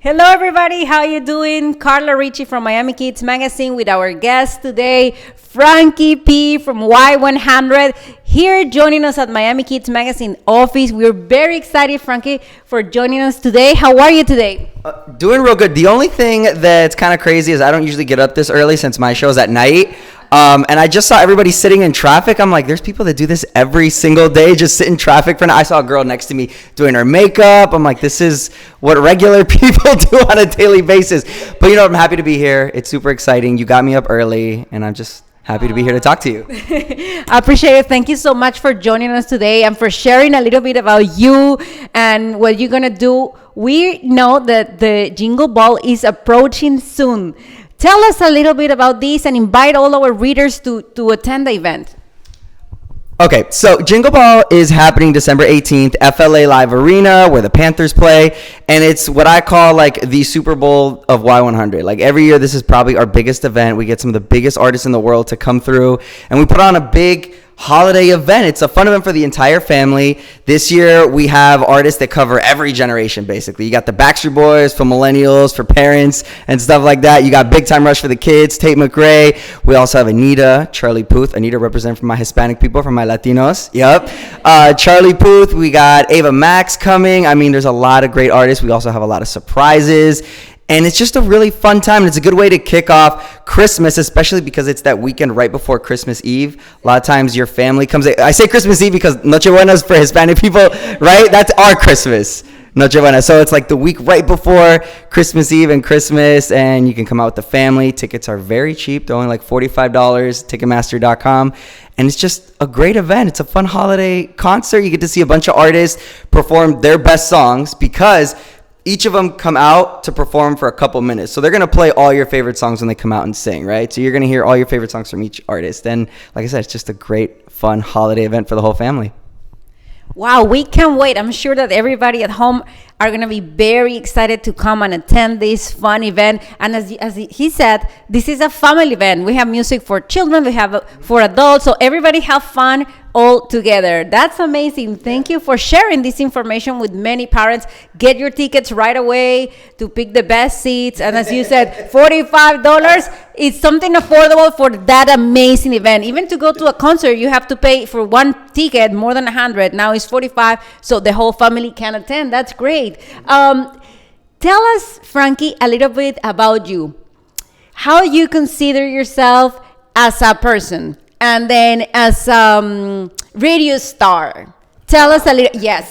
Hello, everybody. How you doing? Carla Ricci from Miami Kids Magazine with our guest today, Frankie P from Y100, here joining us at Miami Kids Magazine office. We're very excited, Frankie, for joining us today. How are you today? Doing real good. The only thing that's kind of crazy is I don't usually get up this early since my show's at night. And I just saw everybody sitting in traffic. I'm like, there's people that do this every single day, just sit in traffic. I saw a girl next to me doing her makeup. I'm like, this is what regular people do on a daily basis. But, I'm happy to be here. It's super exciting. You got me up early, and I'm just happy to be here to talk to you. I appreciate it. Thank you so much for joining us today and for sharing a little bit about you and what you're going to do. We know that the Jingle Ball is approaching soon. Tell us a little bit about this and invite all our readers to attend the event. Okay, so Jingle Ball is happening December 18th, FLA Live Arena, where the Panthers play, and it's what I call like the Super Bowl of Y100. Like every year, this is probably our biggest event. We get some of the biggest artists in the world to come through, and we put on a big holiday event. It's a fun event for the entire family. This year, we have artists that cover every generation, basically. You got the Backstreet Boys for millennials, for parents, and stuff like that. You got Big Time Rush for the kids, Tate McRae. We also have Anita, Charlie Puth. Anita represents for my Hispanic people, for my Latinos. Yep. Charlie Puth. We got Ava Max coming. I mean, there's a lot of great artists. We also have a lot of surprises. And it's just a really fun time. And it's a good way to kick off Christmas, especially because it's that weekend right before Christmas Eve. A lot of times your family comes. I say Christmas Eve because Noche Buena is for Hispanic people, right? That's our Christmas, Noche Buena. So it's like the week right before Christmas Eve and Christmas, and you can come out with the family. Tickets are very cheap. They're only like $45, Ticketmaster.com. And it's just a great event. It's a fun holiday concert. You get to see a bunch of artists perform their best songs because each of them come out to perform for a couple minutes. So they're going to play all your favorite songs when they come out and sing, right? So you're going to hear all your favorite songs from each artist. And like I said, it's just a great, fun holiday event for the whole family. Wow, we can't wait. I'm sure that everybody at home are going to be very excited to come and attend this fun event. And as he said, this is a family event. We have music for children, we have for adults, so everybody have fun all together. That's amazing. Thank you for sharing this information with many parents. Get your tickets right away to pick the best seats. And as you said, $45 is something affordable for that amazing event. Even to go to a concert, you have to pay for one ticket more than $100. Now it's $45, so the whole family can attend. That's great. Tell us, Frankie, a little bit about you. How you consider yourself as a person, and then as radio star. Tell us a little. Yes.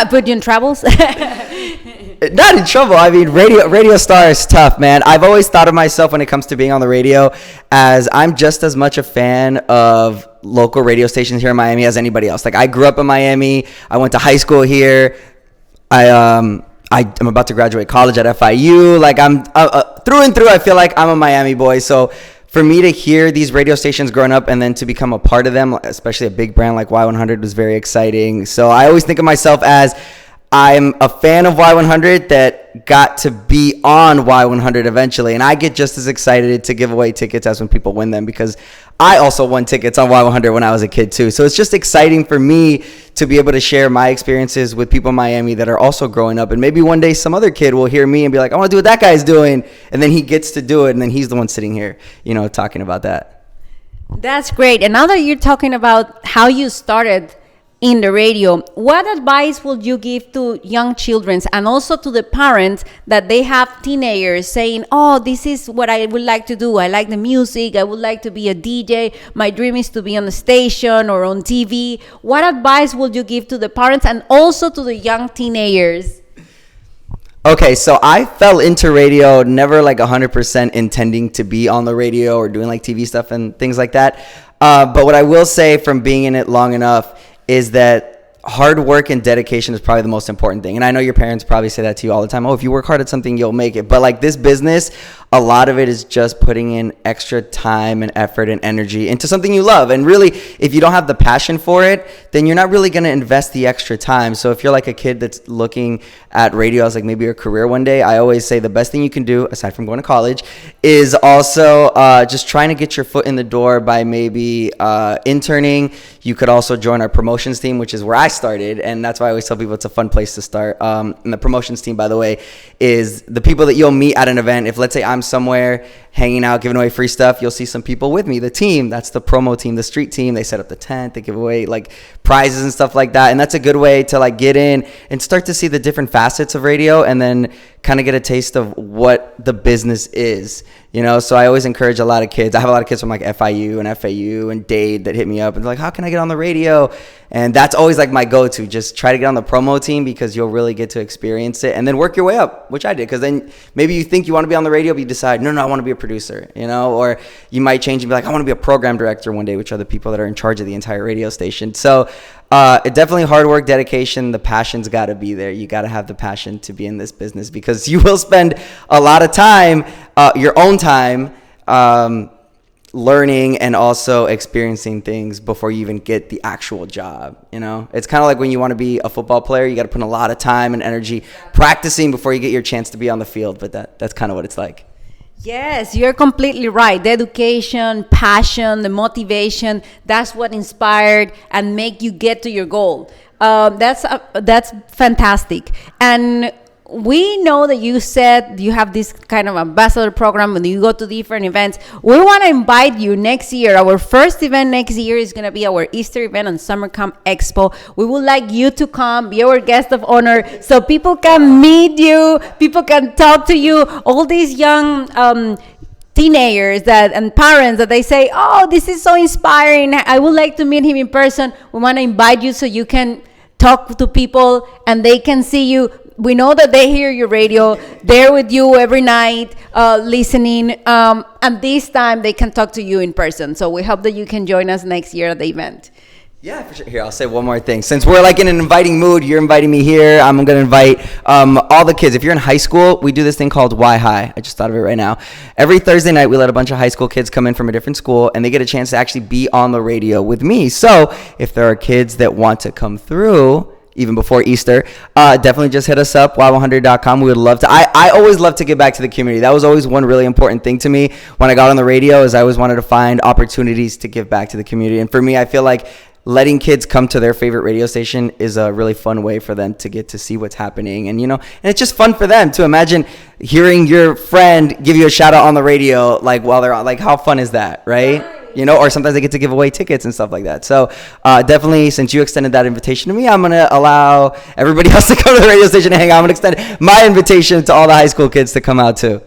Put you in troubles? Not in trouble. I mean, radio star is tough, man. I've always thought of myself when it comes to being on the radio as I'm just as much a fan of local radio stations here in Miami as anybody else. Like, I grew up in Miami. I went to high school here. I'm about to graduate college at FIU. Like, I'm through and through, I feel like I'm a Miami boy. So for me to hear these radio stations growing up and then to become a part of them, especially a big brand like Y100, was very exciting. So I always think of myself as I'm a fan of Y100 that got to be on Y100 eventually. And I get just as excited to give away tickets as when people win them, because I also won tickets on Y100 when I was a kid too. So it's just exciting for me to be able to share my experiences with people in Miami that are also growing up. And maybe one day some other kid will hear me and be like, I want to do what that guy's doing. And then he gets to do it. And then he's the one sitting here, talking about that. That's great. And now that you're talking about how you started in the radio, what advice would you give to young children and also to the parents that they have teenagers saying, oh, this is what I would like to do. I like the music. I would like to be a DJ. My dream is to be on the station or on TV. What advice would you give to the parents and also to the young teenagers? Okay, so I fell into radio never like 100% intending to be on the radio or doing like TV stuff and things like that. But what I will say from being in it long enough is that hard work and dedication is probably the most important thing. And I know your parents probably say that to you all the time. Oh, if you work hard at something, you'll make it. But like this business, a lot of it is just putting in extra time and effort and energy into something you love. And really, if you don't have the passion for it, then you're not really going to invest the extra time. So if you're like a kid that's looking at radio as like maybe a career one day, I always say the best thing you can do, aside from going to college, is also just trying to get your foot in the door by maybe interning. You could also join our promotions team, which is where I started, and that's why I always tell people it's a fun place to start. And the promotions team, by the way, is the people that you'll meet at an event. If, let's say, I'm somewhere hanging out, giving away free stuff, you'll see some people with me. The team, that's the promo team, the street team. They set up the tent, they give away like prizes and stuff like that. And that's a good way to like get in and start to see the different facets of radio, and then kind of get a taste of what the business is, you know? So I always encourage a lot of kids. I have a lot of kids from like FIU and FAU and Dade that hit me up and they're like, how can I get on the radio? And that's always like my go-to. Just try to get on the promo team, because you'll really get to experience it, and then work your way up, which I did. Because then maybe you think you want to be on the radio, but you decide, no, I want to be a producer, you know? Or you might change and be like, I want to be a program director one day, which are the people that are in charge of the entire radio station. So definitely hard work, dedication. The passion's got to be there. You got to have the passion to be in this business, because you will spend a lot of time, your own time, learning and also experiencing things before you even get the actual job. You know, it's kind of like when you want to be a football player, you got to put a lot of time and energy practicing before you get your chance to be on the field. But that's kind of what it's like. Yes, you're completely right. The education, passion, the motivation, that's what inspired and make you get to your goal. That's fantastic. And we know that you said you have this kind of ambassador program when you go to different events. We want to invite you next year. Our first event next year is going to be our Easter event on Summer Camp Expo. We would like you to come, be our guest of honor, so people can meet you, people can talk to you, all these young teenagers and parents that they say, oh, this is so inspiring, I would like to meet him in person. We want to invite you so you can talk to people and they can see you. We know that they hear your radio. They're with you every night, listening. And this time they can talk to you in person. So we hope that you can join us next year at the event. Yeah, for sure. Here, I'll say one more thing. Since we're like in an inviting mood, you're inviting me here. I'm going to invite all the kids. If you're in high school, we do this thing called Y High. I just thought of it right now. Every Thursday night, we let a bunch of high school kids come in from a different school, and they get a chance to actually be on the radio with me. So if there are kids that want to come through, even before Easter, definitely just hit us up, y100.com. We would love to. I always love to give back to the community. That was always one really important thing to me when I got on the radio, is I always wanted to find opportunities to give back to the community. And for me, I feel like letting kids come to their favorite radio station is a really fun way for them to get to see what's happening. And, you know, and it's just fun for them to imagine hearing your friend give you a shout out on the radio, like while they're on, like, how fun is that, right? You know, or sometimes they get to give away tickets and stuff like that. So definitely, since you extended that invitation to me, I'm going to allow everybody else to come to the radio station and hang out. I'm going to extend my invitation to all the high school kids to come out too.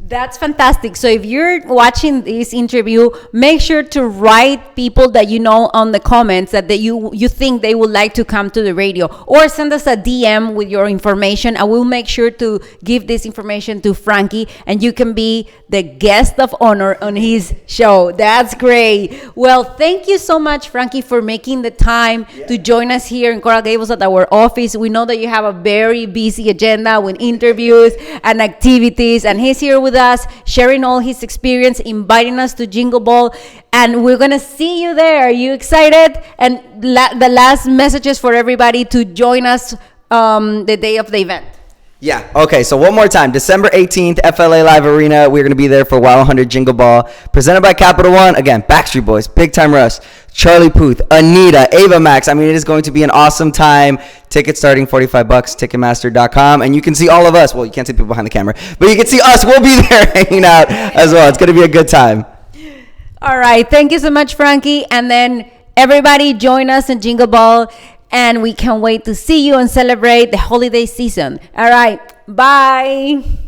That's fantastic. So if you're watching this interview, make sure to write people that you know on the comments that you think they would like to come to the radio, or send us a DM with your information. I will make sure to give this information to Frankie, and you can be the guest of honor on his show. That's great. Well, thank you so much, Frankie, for making the time to join us here in Coral Gables at our office. We know that you have a very busy agenda with interviews and activities, and he's here with us, sharing all his experience, inviting us to Jingle Ball, and we're gonna see you there. Are you excited? And the last messages for everybody to join us the day of the event. Yeah, okay, so one more time. December 18th, FLA Live Arena. We're going to be there for Wow 100 Jingle Ball. Presented by Capital One. Again, Backstreet Boys, Big Time Rush, Charlie Puth, Anita, Ava Max. I mean, it is going to be an awesome time. Tickets starting $45, Ticketmaster.com. And you can see all of us. Well, you can't see people behind the camera, but you can see us. We'll be there hanging out as well. It's going to be a good time. All right, thank you so much, Frankie. And then everybody join us in Jingle Ball. And we can't wait to see you and celebrate the holiday season. All right. Bye.